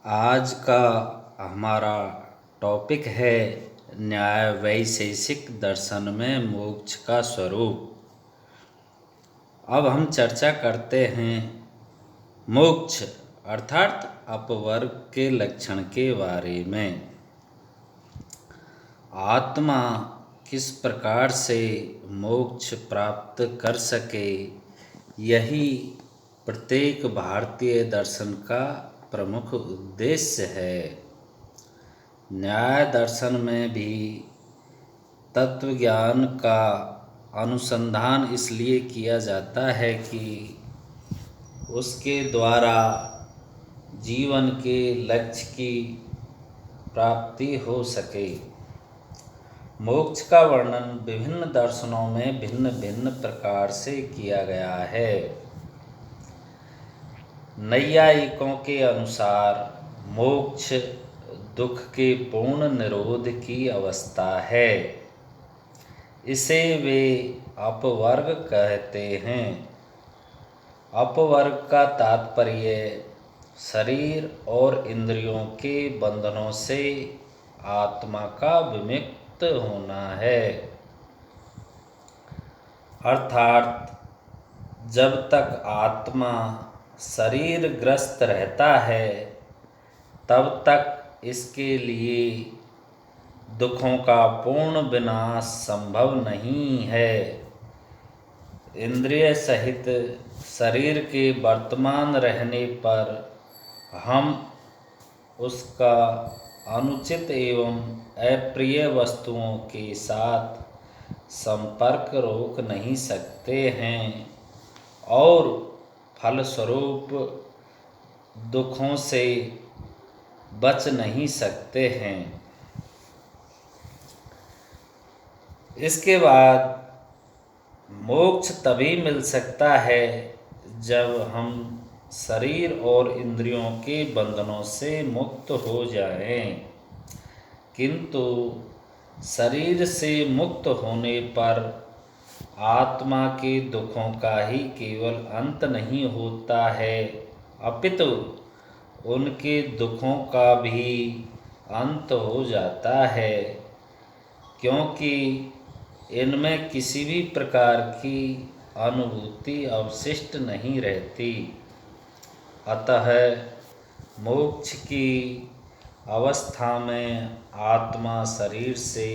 आज का हमारा टॉपिक है न्याय वैशेषिक दर्शन में मोक्ष का स्वरूप। अब हम चर्चा करते हैं मोक्ष अर्थात अपवर्ग के लक्षण के बारे में। आत्मा किस प्रकार से मोक्ष प्राप्त कर सके, यही प्रत्येक भारतीय दर्शन का प्रमुख उद्देश्य है। न्याय दर्शन में भी तत्वज्ञान का अनुसंधान इसलिए किया जाता है कि उसके द्वारा जीवन के लक्ष्य की प्राप्ति हो सके। मोक्ष का वर्णन विभिन्न दर्शनों में भिन्न भिन्न प्रकार से किया गया है। नैयायिकों के अनुसार मोक्ष दुख के पूर्ण निरोध की अवस्था है। इसे वे अपवर्ग कहते हैं। अपवर्ग का तात्पर्य शरीर और इंद्रियों के बंधनों से आत्मा का विमुक्त होना है। अर्थात जब तक आत्मा शरीर ग्रस्त रहता है तब तक इसके लिए दुखों का पूर्ण विनाश संभव नहीं है। इंद्रिय सहित शरीर के वर्तमान रहने पर हम उसका अनुचित एवं अप्रिय वस्तुओं के साथ संपर्क रोक नहीं सकते हैं और फलस्वरूप दुखों से बच नहीं सकते हैं। इसके बाद मोक्ष तभी मिल सकता है जब हम शरीर और इंद्रियों के बंधनों से मुक्त हो जाएं। किंतु शरीर से मुक्त होने पर आत्मा के दुखों का ही केवल अंत नहीं होता है, अपितु उनके दुखों का भी अंत हो जाता है, क्योंकि इनमें किसी भी प्रकार की अनुभूति अवशिष्ट नहीं रहती। अतः मोक्ष की अवस्था में आत्मा शरीर से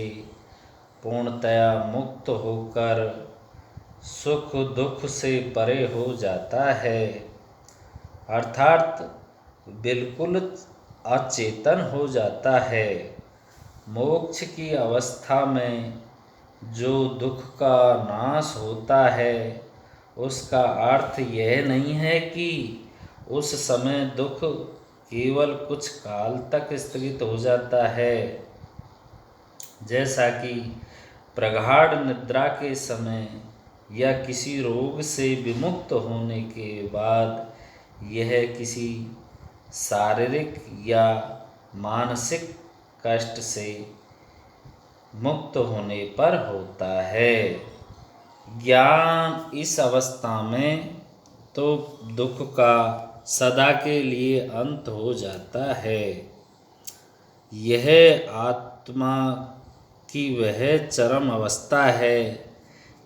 पूर्णतया मुक्त होकर सुख दुख से परे हो जाता है, अर्थात बिल्कुल अचेतन हो जाता है। मोक्ष की अवस्था में जो दुख का नाश होता है उसका अर्थ यह नहीं है कि उस समय दुख केवल कुछ काल तक स्थगित हो जाता है, जैसा कि प्रगाढ़ निद्रा के समय या किसी रोग से विमुक्त होने के बाद यह किसी शारीरिक या मानसिक कष्ट से मुक्त होने पर होता है। ज्ञान इस अवस्था में तो दुख का सदा के लिए अंत हो जाता है। यह आत्मा की वह चरम अवस्था है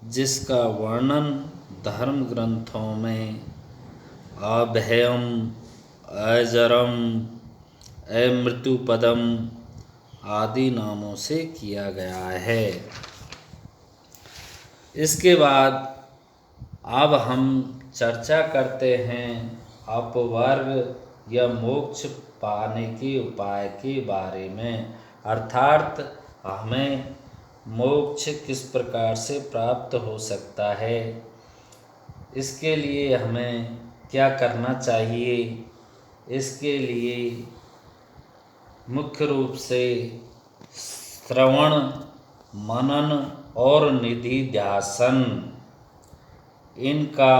जिसका वर्णन धर्म ग्रंथों में अभयम, अजरम, अमृत्युपदम आदि नामों से किया गया है। इसके बाद अब हम चर्चा करते हैं अपवर्ग या मोक्ष पाने के उपाय के बारे में, अर्थात हमें मोक्ष किस प्रकार से प्राप्त हो सकता है, इसके लिए हमें क्या करना चाहिए। इसके लिए मुख्य रूप से श्रवण, मनन और निधिध्यासन, इनका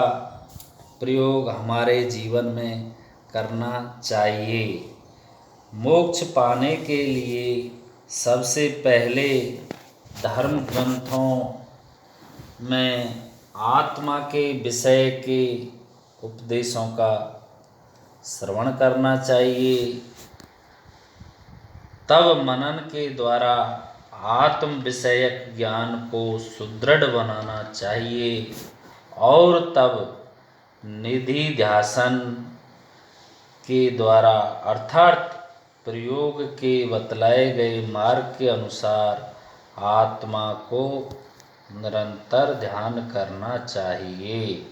प्रयोग हमारे जीवन में करना चाहिए। मोक्ष पाने के लिए सबसे पहले धर्म ग्रंथों में आत्मा के विषय के उपदेशों का श्रवण करना चाहिए। तब मनन के द्वारा आत्म विषयक ज्ञान को सुदृढ़ बनाना चाहिए और तब निधि ध्यासन के द्वारा अर्थात प्रयोग के बतलाए गए मार्ग के अनुसार आत्मा को निरंतर ध्यान करना चाहिए।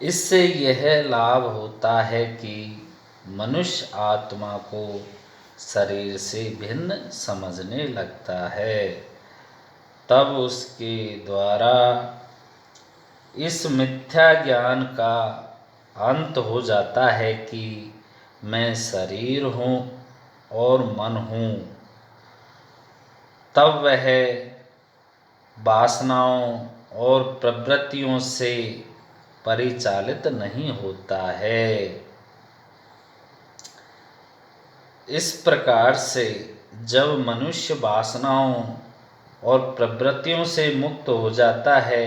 इससे यह लाभ होता है कि मनुष्य आत्मा को शरीर से भिन्न समझने लगता है। तब उसके द्वारा इस मिथ्या ज्ञान का अंत हो जाता है कि मैं शरीर हूँ और मन हूँ। तब वह वासनाओं और प्रवृत्तियों से परिचालित नहीं होता है। इस प्रकार से जब मनुष्य वासनाओं और प्रवृत्तियों से मुक्त हो जाता है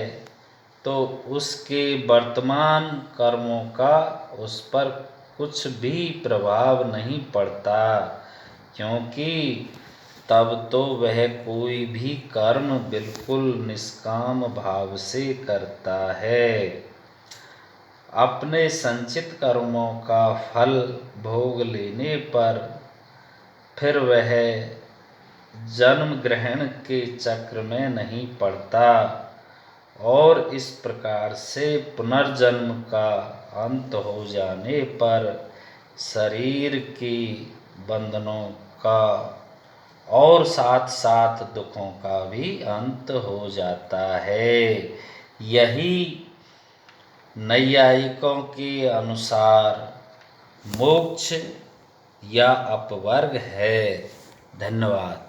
तो उसके वर्तमान कर्मों का उस पर कुछ भी प्रभाव नहीं पड़ता, क्योंकि तब तो वह कोई भी कर्म बिल्कुल निष्काम भाव से करता है। अपने संचित कर्मों का फल भोग लेने पर फिर वह जन्म ग्रहण के चक्र में नहीं पड़ता और इस प्रकार से पुनर्जन्म का अंत हो जाने पर शरीर के बंधनों का और साथ साथ दुखों का भी अंत हो जाता है। यही नैयायिकों के अनुसार मोक्ष या अपवर्ग है। धन्यवाद।